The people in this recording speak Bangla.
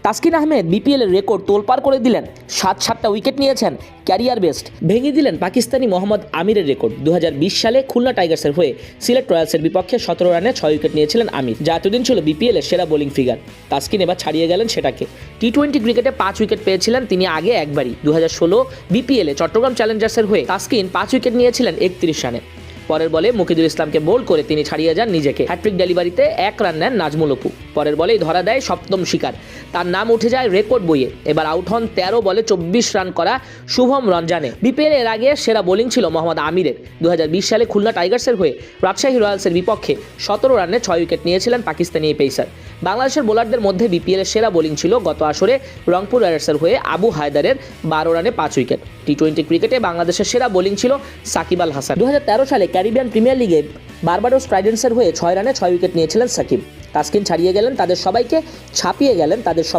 তাসকিন আহমেদ বিপিএলের রেকর্ড তোলপাড় করে দিলেন। 7টা উইকেট নিয়েছেন, ক্যারিয়ার বেস্ট। ভেঙে দিলেন পাকিস্তানি মোহাম্মদ আমিরের রেকর্ড। 2020 সালে খুলনা টাইগার্সের হয়ে সিলেট রয়্যালসের বিপক্ষে 17 রানে 6 উইকেট নিয়েছিলেন আমির, যা এতদিন ছিল বিপিএলের সেরা বোলিং ফিগার। তাসকিন এবার ছাড়িয়ে গেলেন সেটাকে। টি-20 ক্রিকেটে 5 উইকেট পেয়েছিলেন তিনি আগে একবারই। 2016 বিপিএলে চট্টগ্রাম চ্যালেঞ্জার্সের হয়ে তাসকিন 5 উইকেট নিয়েছিলেন 31 রানে। পরের বলে মুকিদুল ইসলামকে বোল্ড করে তিনি ছাড়িয়ে যান নিজেকে। হ্যাট্রিক ডেলিভারিতে 1 রান নেন নাজমুল অপু। পরের বলেই ধরা দেয় সপ্তম শিকার, তার নাম উঠে যায় রেকর্ড বইয়ে। এবার আউট হন 13 বলে 24 রান করা শুভম রঞ্জানে। বিপিএল এর আগে সেরা বোলিং ছিল মোহাম্মদ আমিরের। 2020 সালে খুলনা টাইগার্সের হয়ে রাজশাহী রয়্যালসের বিপক্ষে 17 রানে 6 উইকেট নিয়েছিলেন পাকিস্তানি এই পেসার। বাংলাদেশের বোলারদের মধ্যে বিপিএলের সেরা বোলিং ছিল গত আসরে রংপুর রাইডার্সের হয়ে আবু হায়দারের 12 রানে 5 উইকেট। টি-20 ক্রিকেটে বাংলাদেশের সেরা বোলিং ছিল সাকিব আল হাসান। 2013 সালে ক্যারিবিয়ান প্রিমিয়ার লিগে বারবাডোস ট্রাইডেন্টসের হয়ে 6 রানে 6 উইকেট নিয়েছিলেন সাকিব। তাসকিন ছাড়িয়ে গেলেন তাদের সবাইকে, ছাপিয়ে গেলেন তাদের সব